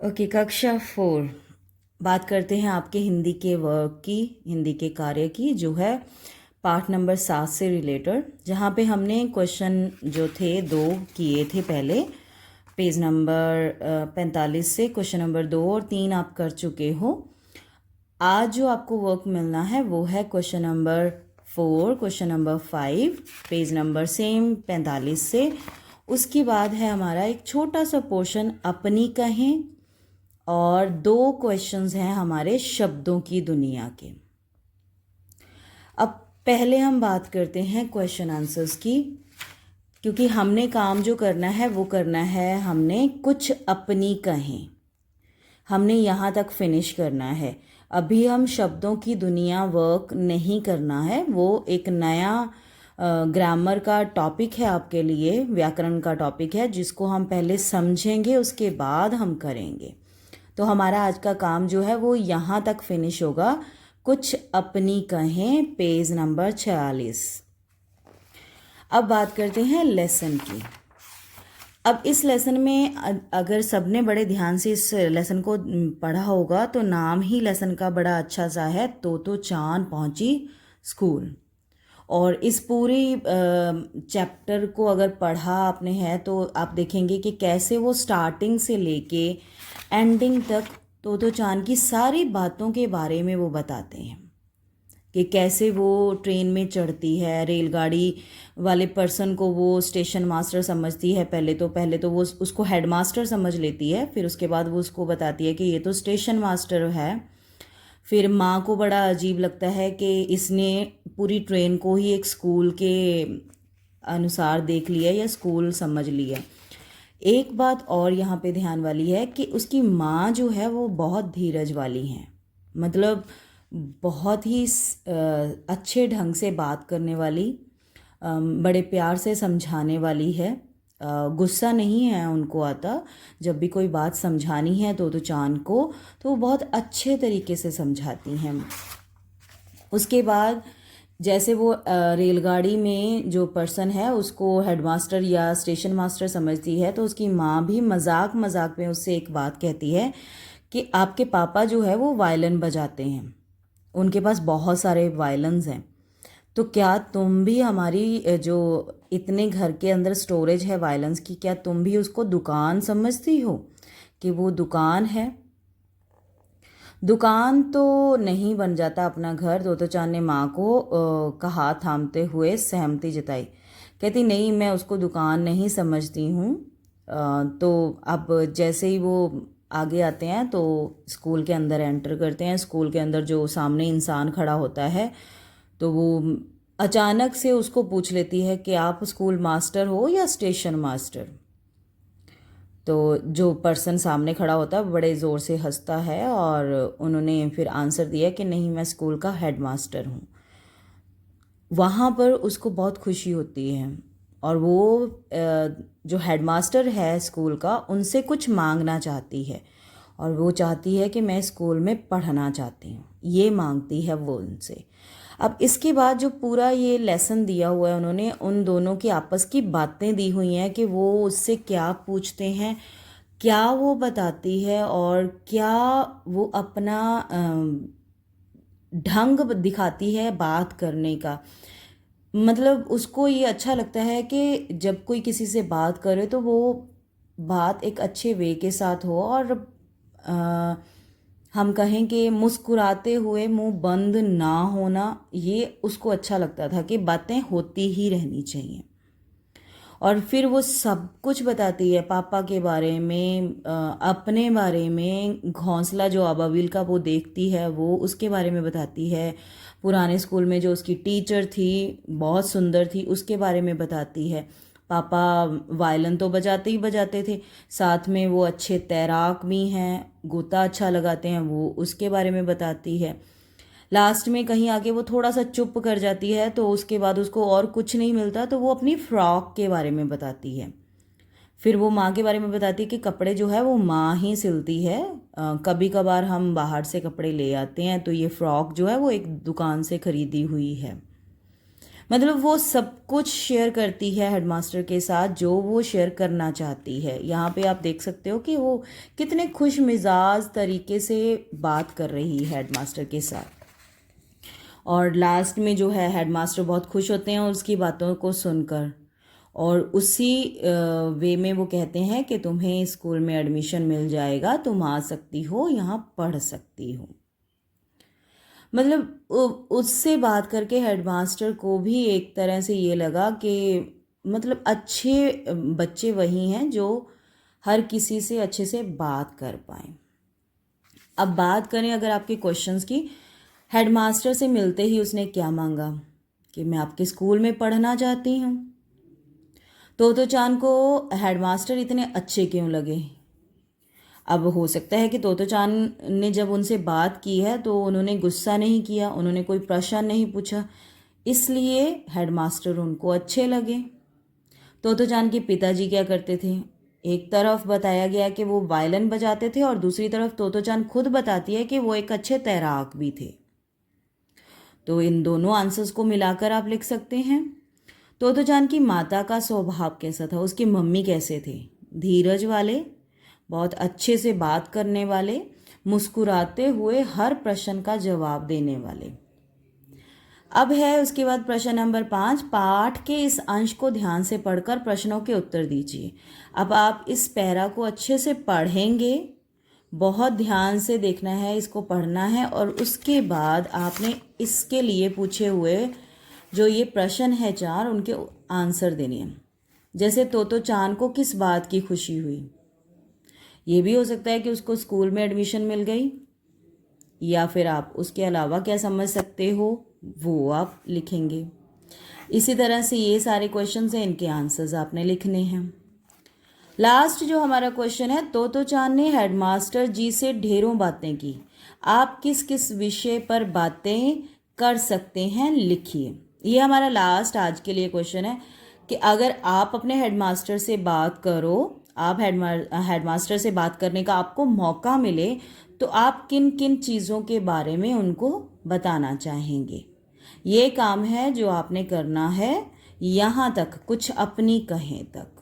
Okay, कक्षा 4। बात करते हैं आपके हिंदी के वर्क की, हिंदी के कार्य की, जो है पार्ट नंबर 7 से रिलेटेड, जहाँ पे हमने क्वेश्चन जो थे 2 किए थे पहले। पेज नंबर 45 से क्वेश्चन नंबर 2 और 3 आप कर चुके हो। आज जो आपको वर्क मिलना है वो है question number 4, question number 5, page number same 45 से। उसके बाद है हमारा एक छोटा सा पोर्शन अपनी कहें, और 2 क्वेश्चंस हैं हमारे शब्दों की दुनिया के। अब पहले हम बात करते हैं क्वेश्चन आंसर्स की, क्योंकि हमने काम जो करना है वो करना है, हमने कुछ अपनी कहें, हमने यहाँ तक फिनिश करना है। अभी हम शब्दों की दुनिया वर्क नहीं करना है, वो एक नया ग्रामर का टॉपिक है आपके लिए, व्याकरण का टॉपिक है, जिसको हम पहले समझेंगे, उसके बाद हम करेंगे। तो हमारा आज का काम जो है वो यहाँ तक फिनिश होगा। कुछ अपनी कहें, पेज नंबर 46। अब बात करते हैं लेसन की। अब इस लेसन में अगर सबने बड़े ध्यान से इस लेसन को पढ़ा होगा तो नाम ही लेसन का बड़ा अच्छा सा है, तो चांद पहुंची स्कूल। और इस पूरी चैप्टर को अगर पढ़ा आपने है तो आप देखेंगे कि कैसे वो स्टार्टिंग से लेके एंडिंग तक तो चांद की सारी बातों के बारे में वो बताते हैं कि कैसे वो ट्रेन में चढ़ती है, रेलगाड़ी वाले पर्सन को वो स्टेशन मास्टर समझती है। पहले तो वो उसको हेड मास्टर समझ लेती है, फिर उसके बाद वो उसको बताती है कि ये तो स्टेशन मास्टर है। फिर माँ को बड़ा अजीब लगता है कि इसने पूरी ट्रेन को ही एक स्कूल के अनुसार देख लिया या स्कूल समझ लिया। एक बात और यहाँ पे ध्यान वाली है कि उसकी माँ जो है वो बहुत धीरज वाली हैं, मतलब बहुत ही अच्छे ढंग से बात करने वाली, बड़े प्यार से समझाने वाली है। गुस्सा नहीं है उनको आता, जब भी कोई बात समझानी है तो चांद को, तो वो बहुत अच्छे तरीके से समझाती हैं। उसके बाद जैसे वो रेलगाड़ी में जो पर्सन है उसको हेडमास्टर या स्टेशन मास्टर समझती है, तो उसकी माँ भी मजाक मजाक में उससे एक बात कहती है कि आपके पापा जो है वो वायलिन बजाते हैं, उनके पास बहुत सारे वायलिन्स हैं, तो क्या तुम भी हमारी जो इतने घर के अंदर स्टोरेज है वायलिन्स की, क्या तुम भी उसको दुकान समझती हो कि वो दुकान है? दुकान तो नहीं बन जाता अपना घर। तो चांद ने माँ को का हाथ थामते हुए सहमति जताई। कहती नहीं, मैं उसको दुकान नहीं समझती हूँ। तो अब जैसे ही वो आगे आते हैं तो स्कूल के अंदर एंटर करते हैं। स्कूल के अंदर जो सामने इंसान खड़ा होता है तो वो अचानक से उसको पूछ लेती है कि आप स्कूल मास्टर हो या स्टेशन मास्टर? तो जो पर्सन सामने खड़ा होता है बड़े ज़ोर से हंसता है और उन्होंने फिर आंसर दिया कि नहीं, मैं स्कूल का हेड मास्टर हूँ। वहाँ पर उसको बहुत खुशी होती है और वो जो हेड मास्टर है स्कूल का, उनसे कुछ मांगना चाहती है और वो चाहती है कि मैं स्कूल में पढ़ना चाहती हूँ, ये मांगती है वो उनसे। अब इसके बाद जो पूरा ये लेसन दिया हुआ है, उन्होंने उन दोनों की आपस की बातें दी हुई हैं कि वो उससे क्या पूछते हैं, क्या वो बताती है और क्या वो अपना ढंग दिखाती है बात करने का। मतलब उसको ये अच्छा लगता है कि जब कोई किसी से बात करे तो वो बात एक अच्छे वे के साथ हो और आ, हम कहें कि मुस्कुराते हुए मुंह बंद ना होना, ये उसको अच्छा लगता था कि बातें होती ही रहनी चाहिए। और फिर वो सब कुछ बताती है, पापा के बारे में, अपने बारे में, घोंसला जो अबाविल का वो देखती है वो उसके बारे में बताती है, पुराने स्कूल में जो उसकी टीचर थी बहुत सुंदर थी उसके बारे में बताती है। पापा वायलिन तो बजाते ही बजाते थे, साथ में वो अच्छे तैराक भी हैं, गोता अच्छा लगाते हैं, वो उसके बारे में बताती है। लास्ट में कहीं आके वो थोड़ा सा चुप कर जाती है तो उसके बाद उसको और कुछ नहीं मिलता तो वो अपनी फ्रॉक के बारे में बताती है। फिर वो माँ के बारे में बताती है कि कपड़े जो है वो माँ ही सिलती है, कभी कभार हम बाहर से कपड़े ले आते हैं, तो ये फ्रॉक जो है वो एक दुकान से खरीदी हुई है। मतलब वो सब कुछ शेयर करती है हेडमास्टर के साथ जो वो शेयर करना चाहती है। यहाँ पे आप देख सकते हो कि वो कितने खुश मिजाज तरीके से बात कर रही है हेडमास्टर के साथ। और लास्ट में जो है हेडमास्टर बहुत खुश होते हैं उसकी बातों को सुनकर, और उसी वे में वो कहते हैं कि तुम्हें स्कूल में एडमिशन मिल जाएगा, तुम आ सकती हो, यहाँ पढ़ सकती हो। मतलब उससे बात करके हेडमास्टर को भी एक तरह से ये लगा कि मतलब अच्छे बच्चे वही हैं जो हर किसी से अच्छे से बात कर पाएँ। अब बात करें अगर आपके क्वेश्चंस की, हेडमास्टर से मिलते ही उसने क्या मांगा कि मैं आपके स्कूल में पढ़ना चाहती हूँ। तोतो चान को हेडमास्टर इतने अच्छे क्यों लगे? अब हो सकता है कि तोतो चान ने जब उनसे बात की है तो उन्होंने गुस्सा नहीं किया, उन्होंने कोई प्रश्न नहीं पूछा, इसलिए हेडमास्टर उनको अच्छे लगे। तोतो चान के पिताजी क्या करते थे? एक तरफ बताया गया कि वो वायलिन बजाते थे और दूसरी तरफ तोतो चान खुद बताती है कि वो एक अच्छे तैराक भी थे। तो इन दोनों आंसर्स को मिलाकर आप लिख सकते हैं। तोतो चान की माता का स्वभाव कैसा था? उसकी मम्मी कैसे थे? धीरज वाले, बहुत अच्छे से बात करने वाले, मुस्कुराते हुए हर प्रश्न का जवाब देने वाले। अब है उसके बाद प्रश्न नंबर 5, पाठ के इस अंश को ध्यान से पढ़कर प्रश्नों के उत्तर दीजिए। अब आप इस पैरा को अच्छे से पढ़ेंगे, बहुत ध्यान से देखना है, इसको पढ़ना है, और उसके बाद आपने इसके लिए पूछे हुए जो ये प्रश्न है 4 उनके आंसर देने हैं। जैसे तोतो चान को किस बात की खुशी हुई? ये भी हो सकता है कि उसको स्कूल में एडमिशन मिल गई, या फिर आप उसके अलावा क्या समझ सकते हो वो आप लिखेंगे। इसी तरह से ये सारे क्वेश्चन हैं, इनके आंसर्स आपने लिखने हैं। लास्ट जो हमारा क्वेश्चन है, तोतो चान ने हेडमास्टर जी से ढेरों बातें की, आप किस किस विषय पर बातें कर सकते हैं लिखिए। ये हमारा लास्ट आज के लिए क्वेश्चन है कि अगर आप अपने हेडमास्टर से बात करो, आप हेडमास्टर से बात करने का आपको मौका मिले, तो आप किन किन चीज़ों के बारे में उनको बताना चाहेंगे। ये काम है जो आपने करना है यहाँ तक, कुछ अपनी कहें तक।